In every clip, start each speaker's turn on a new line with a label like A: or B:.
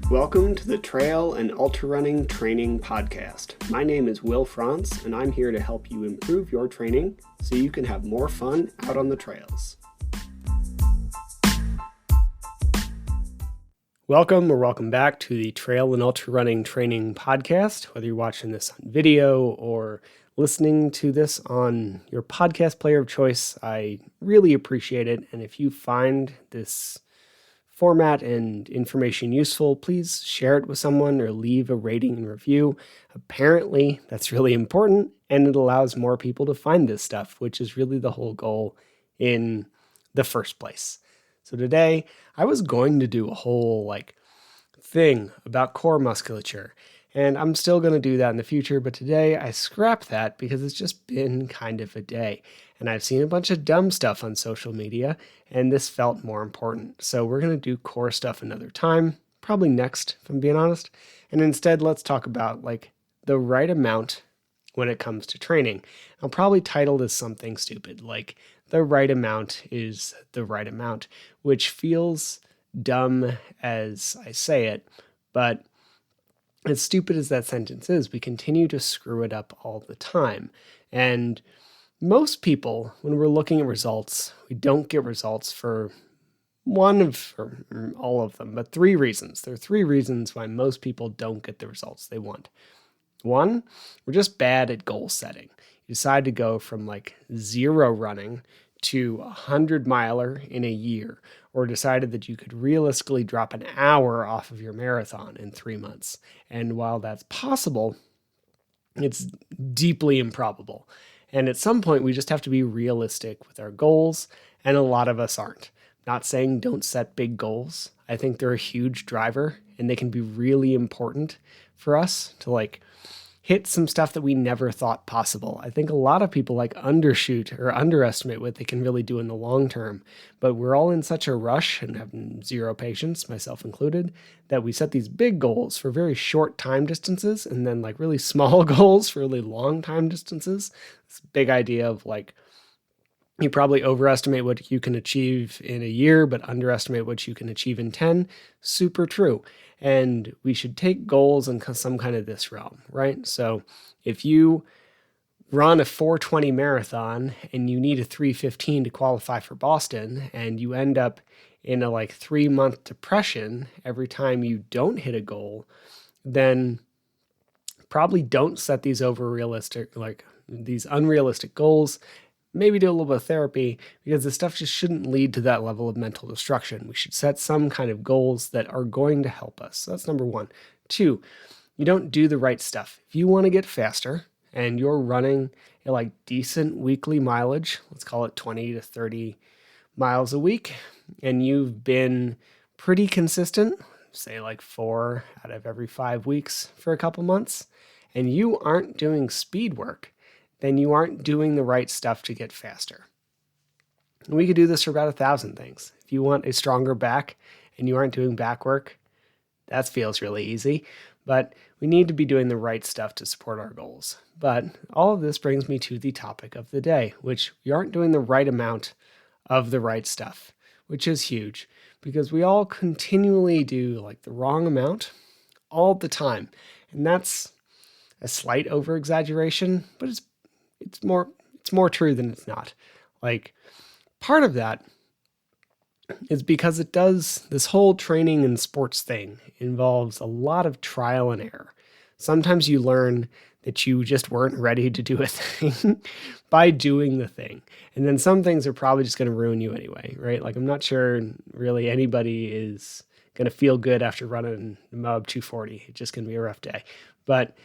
A: Welcome to the Trail and Ultra Running Training Podcast. My name is Will Frantz, and I'm here to help you improve your training so you can have more fun out on the trails. Welcome back to the Trail and Ultra Running Training Podcast. Whether you're watching this on video or listening to this on your podcast player of choice, I really appreciate it. And if you find this format and information useful, please share it with someone or leave a rating and review. Apparently, that's really important, and it allows more people to find this stuff, which is really the whole goal in the first place. So today, I was going to do a whole thing about core musculature, and I'm still going to do that in the future, but today I scrapped that because it's just been kind of a day. And I've seen a bunch of dumb stuff on social media, and this felt more important. So we're going to do core stuff another time, probably next, if I'm being honest. And instead, let's talk about the right amount when it comes to training. I'll probably title this something stupid, like the right amount is the right amount, which feels dumb as I say it, but as stupid as that sentence is, we continue to screw it up all the time. And most people, when we're looking at results, we don't get results for all of them, but 3 reasons. There are 3 reasons why most people don't get the results they want. 1, we're just bad at goal setting. You decide to go from 0 running to a 100-miler in a year, or decided that you could realistically drop an hour off of your marathon in 3 months. And while that's possible, it's deeply improbable. And at some point, we just have to be realistic with our goals, and a lot of us aren't. Not saying don't set big goals. I think they're a huge driver, and they can be really important for us to hit some stuff that we never thought possible. I think a lot of people undershoot or underestimate what they can really do in the long term, but we're all in such a rush and have 0 patience, myself included, that we set these big goals for very short time distances and then really small goals for really long time distances. This big idea of you probably overestimate what you can achieve in a year, but underestimate what you can achieve in 10. Super true. And we should take goals in some kind of this realm, right? So if you run a 4:20 marathon and you need a 3:15 to qualify for Boston, and you end up in a 3-month depression every time you don't hit a goal, then probably don't set these these unrealistic goals. Maybe do a little bit of therapy, because this stuff just shouldn't lead to that level of mental destruction. We should set some kind of goals that are going to help us. So that's number 1. 2, you don't do the right stuff. If you want to get faster and you're running a decent weekly mileage, let's call it 20 to 30 miles a week, and you've been pretty consistent, say 4 out of every 5 weeks for a couple months, and you aren't doing speed work, then you aren't doing the right stuff to get faster. And we could do this for about 1,000 things. If you want a stronger back and you aren't doing back work, that feels really easy. But we need to be doing the right stuff to support our goals. But all of this brings me to the topic of the day, which we aren't doing the right amount of the right stuff, which is huge, because we all continually do the wrong amount all the time. And that's a slight over-exaggeration, but it's more true than it's not. Part of that is because this whole training and sports thing involves a lot of trial and error. Sometimes you learn that you just weren't ready to do a thing by doing the thing. And then some things are probably just going to ruin you anyway, right? I'm not sure really anybody is going to feel good after running Moab 240. It's just going to be a rough day. But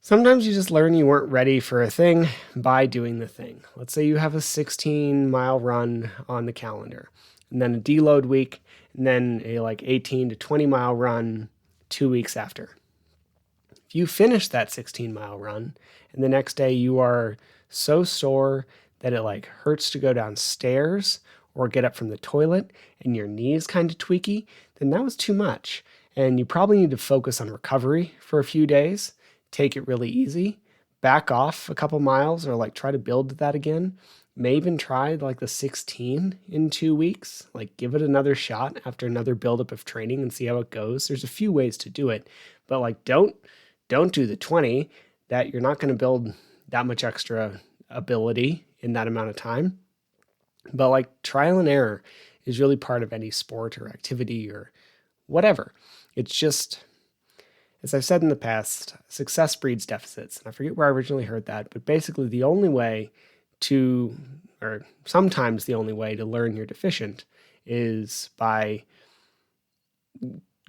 A: sometimes you just learn you weren't ready for a thing by doing the thing. Let's say you have a 16-mile run on the calendar, and then a deload week, and then a 18 to 20-mile run 2 weeks after. If you finish that 16-mile run, and the next day you are so sore that it hurts to go downstairs or get up from the toilet, and your knee is kind of tweaky, then that was too much. And you probably need to focus on recovery for a few days. Take it really easy, back off a couple miles, or try to build that again. may even try like the 16 in 2 weeks, like give it another shot after another buildup of training and see how it goes. There's a few ways to do it, but like don't do the 20. That you're not going to build that much extra ability in that amount of time. But like trial and error is really part of any sport or activity or whatever. It's just, as I've said in the past, success breeds deficits. And I forget where I originally heard that, but basically the only way to, or sometimes the only way to learn you're deficient is by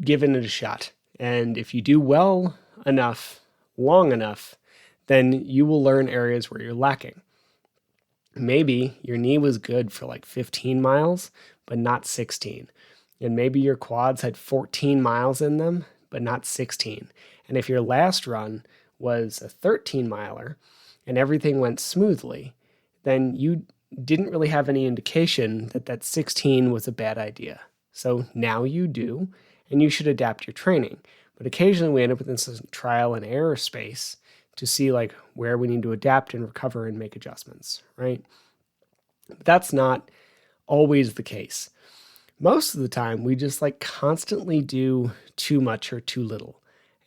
A: giving it a shot. And if you do well enough, long enough, then you will learn areas where you're lacking. Maybe your knee was good for like 15 miles, but not 16. And maybe your quads had 14 miles in them, but not 16. And if your last run was a 13 miler and everything went smoothly, then you didn't really have any indication that that 16 was a bad idea. So now you do, and you should adapt your training. But occasionally we end up in this trial and error space to see like where we need to adapt and recover and make adjustments, right? But that's not always the case. Most of the time we just like constantly do too much or too little.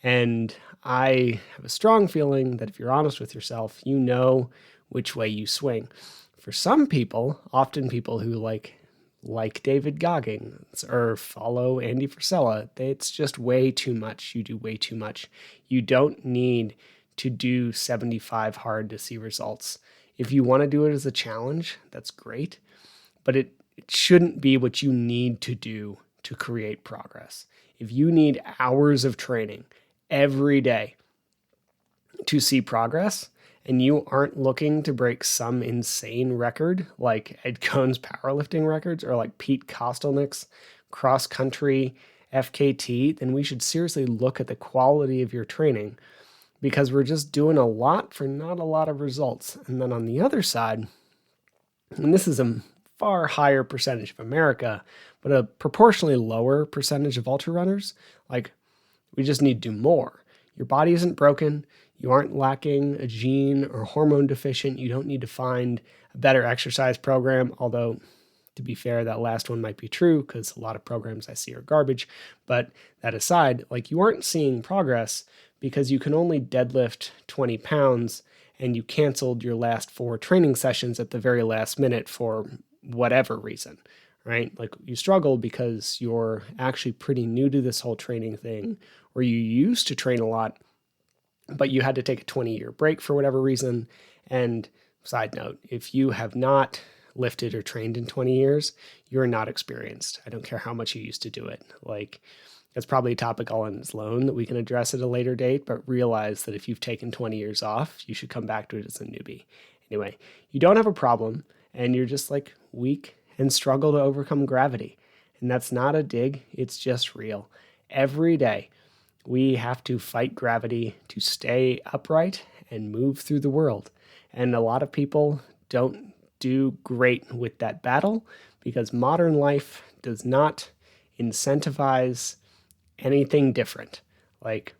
A: And I have a strong feeling that if you're honest with yourself, you know which way you swing. For some people, often people who like David Goggins or follow Andy Frisella, it's just way too much. You do way too much. You don't need to do 75 hard to see results. If you want to do it as a challenge, that's great, but it shouldn't be what you need to do to create progress. If you need hours of training every day to see progress, and you aren't looking to break some insane record like Ed Cohn's powerlifting records or like Pete Kostelnick's cross-country FKT, then we should seriously look at the quality of your training, because we're just doing a lot for not a lot of results. And then on the other side, and this is a far higher percentage of America, but a proportionally lower percentage of ultra runners, like we just need to do more. Your body isn't broken. You aren't lacking a gene or hormone deficient. You don't need to find a better exercise program, although to be fair, that last one might be true because a lot of programs I see are garbage. But that aside, like you aren't seeing progress because you can only deadlift 20 pounds and you canceled your last 4 training sessions at the very last minute for whatever reason, right? Like you struggle because you're actually pretty new to this whole training thing, or you used to train a lot, but you had to take a 20-year break for whatever reason. And side note, if you have not lifted or trained in 20 years, you're not experienced. I don't care how much you used to do it. Like that's probably a topic all on its own that we can address at a later date, but realize that if you've taken 20 years off, you should come back to it as a newbie. Anyway, you don't have a problem and you're just like weak and struggle to overcome gravity. And that's not a dig, it's just real. Every day, we have to fight gravity to stay upright and move through the world. And a lot of people don't do great with that battle because modern life does not incentivize anything different. Like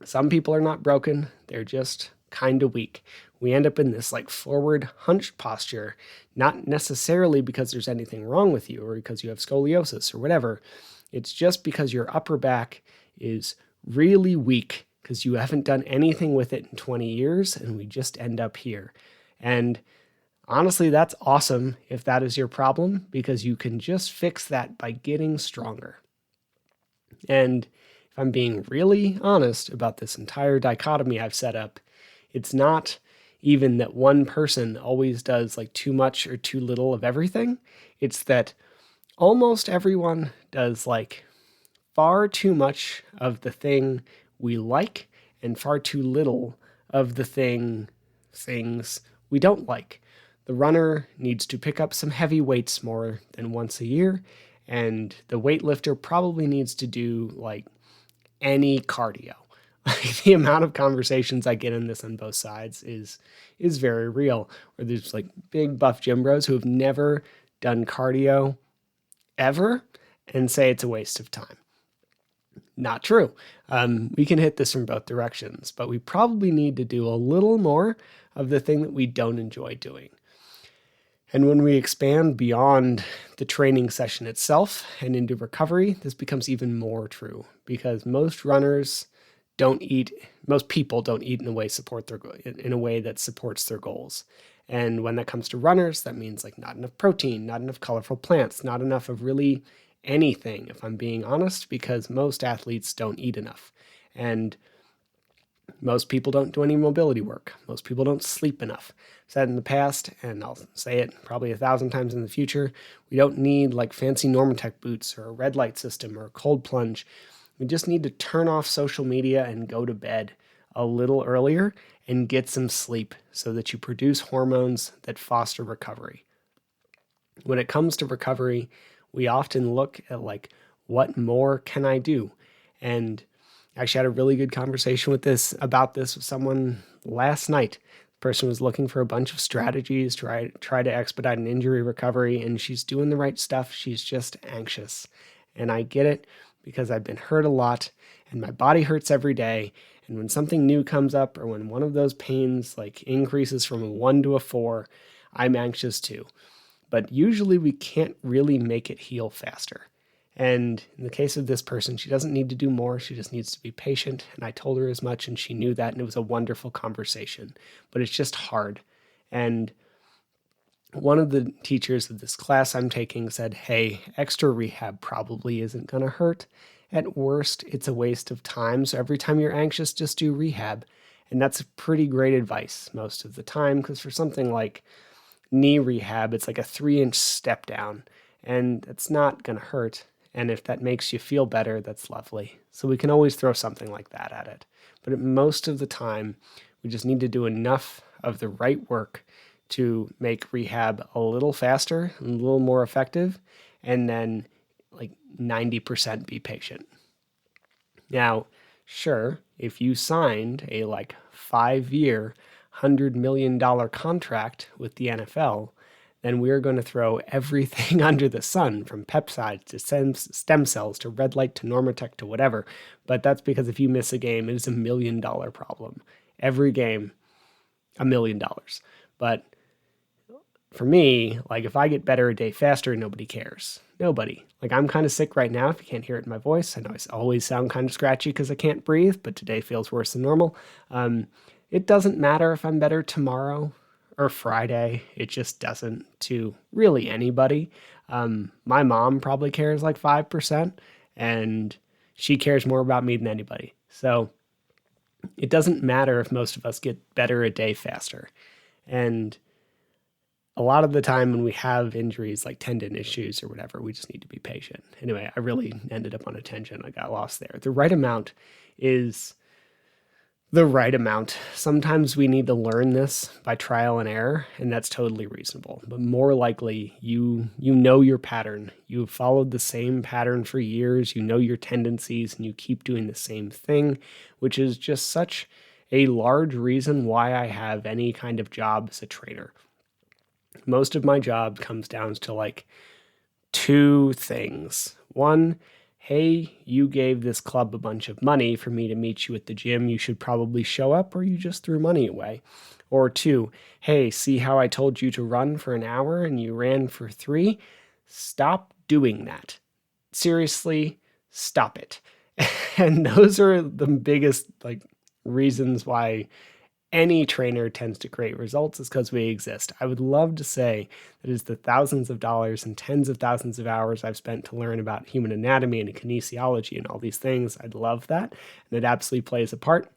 A: some people are not broken, they're just kind of weak. We end up in this like forward hunched posture, not necessarily because there's anything wrong with you or because you have scoliosis or whatever. It's just because your upper back is really weak because you haven't done anything with it in 20 years and we just end up here. And honestly, that's awesome if that is your problem because you can just fix that by getting stronger. And if I'm being really honest about this entire dichotomy I've set up, it's not even that one person always does like too much or too little of everything. It's that almost everyone does like far too much of the thing we like and far too little of the things we don't like. The runner needs to pick up some heavy weights more than once a year, and the weightlifter probably needs to do like any cardio. Like the amount of conversations I get in this on both sides is very real, where there's like big buff gym bros who have never done cardio ever and say it's a waste of time. Not true. We can hit this from both directions, but we probably need to do a little more of the thing that we don't enjoy doing. And when we expand beyond the training session itself and into recovery, this becomes even more true because most people don't eat in a way that supports their goals. And when that comes to runners, that means like not enough protein, not enough colorful plants, not enough of really anything, if I'm being honest, because most athletes don't eat enough. And most people don't do any mobility work. Most people don't sleep enough. I've said in the past, and I'll say it probably 1,000 times in the future, we don't need like fancy Normatec boots or a red light system or a cold plunge. We just need to turn off social media and go to bed a little earlier and get some sleep so that you produce hormones that foster recovery. When it comes to recovery, we often look at like, what more can I do? And I actually had a really good conversation about this with someone last night. The person was looking for a bunch of strategies to try to expedite an injury recovery, and she's doing the right stuff. She's just anxious. And I get it because I've been hurt a lot and my body hurts every day. And when something new comes up or when one of those pains like increases from a 1 to a 4, I'm anxious too. But usually we can't really make it heal faster. And in the case of this person, she doesn't need to do more. She just needs to be patient. And I told her as much, and she knew that. And it was a wonderful conversation. But it's just hard. And one of the teachers of this class I'm taking said, hey, extra rehab probably isn't going to hurt. At worst, it's a waste of time. So every time you're anxious, just do rehab. And that's pretty great advice most of the time, because for something like knee rehab, it's like a 3-inch step down. And it's not going to hurt. And if that makes you feel better, that's lovely. So we can always throw something like that at it. But most of the time, we just need to do enough of the right work to make rehab a little faster, a little more effective, and then like 90% be patient. Now, sure, if you signed a like 5-year, $100 million contract with the NFL, then we're going to throw everything under the sun, from peptides to stem cells to red light to Normatec to whatever. But that's because if you miss a game, it is $1 million problem. Every game, $1 million. But for me, like if I get better a day faster, nobody cares. Nobody. Like I'm kind of sick right now. If you can't hear it in my voice, I know I always sound kind of scratchy because I can't breathe, but today feels worse than normal. It doesn't matter if I'm better tomorrow or Friday. It just doesn't to really anybody. My mom probably cares like 5%, and she cares more about me than anybody. So it doesn't matter if most of us get better a day faster. And a lot of the time when we have injuries like tendon issues or whatever, we just need to be patient. Anyway, I really ended up on a tangent. I got lost there. The right amount is the right amount. Sometimes we need to learn this by trial and error, and that's totally reasonable. But more likely, you know your pattern. You've followed the same pattern for years. You know your tendencies, and you keep doing the same thing, which is just such a large reason why I have any kind of job as a trainer. Most of my job comes down to like 2 things. One, hey, you gave this club a bunch of money for me to meet you at the gym. You should probably show up, or you just threw money away. Or 2, hey, see how I told you to run for an hour and you ran for 3? Stop doing that. Seriously, stop it. And those are the biggest like reasons why any trainer tends to create results, is because we exist. I would love to say that it's the thousands of dollars and tens of thousands of hours I've spent to learn about human anatomy and kinesiology and all these things. I'd love that. And it absolutely plays a part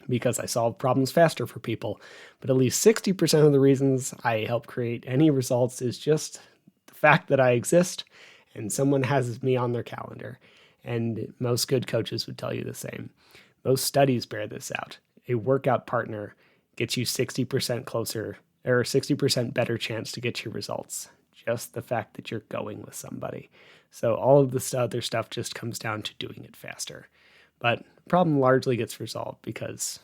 A: because I solve problems faster for people. But at least 60% of the reasons I help create any results is just the fact that I exist and someone has me on their calendar. And most good coaches would tell you the same. Most studies bear this out. A workout partner gets you 60% closer or 60% better chance to get your results. Just the fact that you're going with somebody. So all of this other stuff just comes down to doing it faster. But the problem largely gets resolved because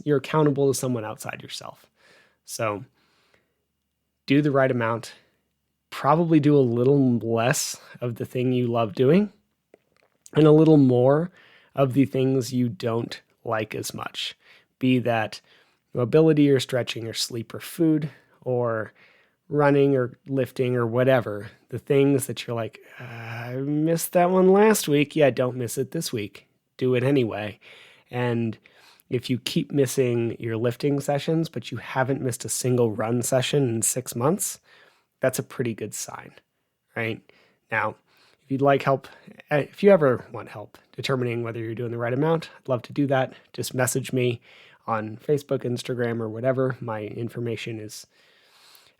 A: you're accountable to someone outside yourself. So do the right amount. Probably do a little less of the thing you love doing and a little more of the things you don't like as much, be that mobility or stretching or sleep or food or running or lifting or whatever, the things that you're like, I missed that one last week. Yeah, don't miss it this week. Do it anyway. And if you keep missing your lifting sessions, but you haven't missed a single run session in 6 months, that's a pretty good sign, right? Now, if you'd like help, if you ever want help determining whether you're doing the right amount, I'd love to do that. Just message me on Facebook, Instagram, or whatever. My information is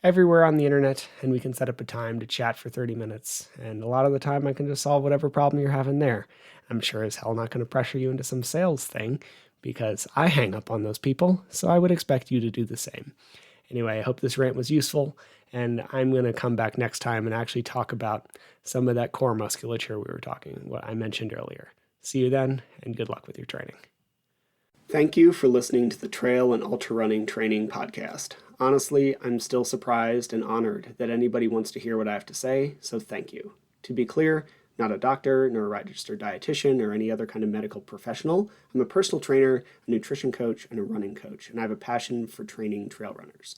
A: everywhere on the internet, and we can set up a time to chat for 30 minutes. And a lot of the time, I can just solve whatever problem you're having there. I'm sure as hell not going to pressure you into some sales thing because I hang up on those people, so I would expect you to do the same. Anyway, I hope this rant was useful, and I'm going to come back next time and actually talk about some of that core musculature what I mentioned earlier. See you then, and good luck with your training. Thank you for listening to the Trail and Ultra Running Training Podcast. Honestly, I'm still surprised and honored that anybody wants to hear what I have to say, so thank you. To be clear, not a doctor, nor a registered dietitian, or any other kind of medical professional. I'm a personal trainer, a nutrition coach, and a running coach, and I have a passion for training trail runners.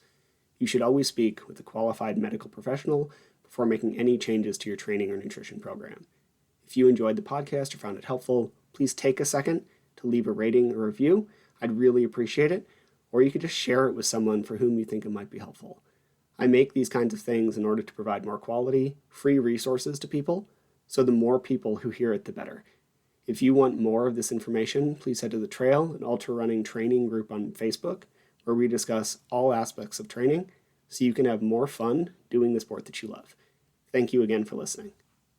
A: You should always speak with a qualified medical professional before making any changes to your training or nutrition program. If you enjoyed the podcast or found it helpful, please take a second to leave a rating or review. I'd really appreciate it. Or you could just share it with someone for whom you think it might be helpful. I make these kinds of things in order to provide more quality, free resources to people, so the more people who hear it, the better. If you want more of this information, please head to the Trail and Ultra Running Training group on Facebook, where we discuss all aspects of training so you can have more fun doing the sport that you love. Thank you again for listening.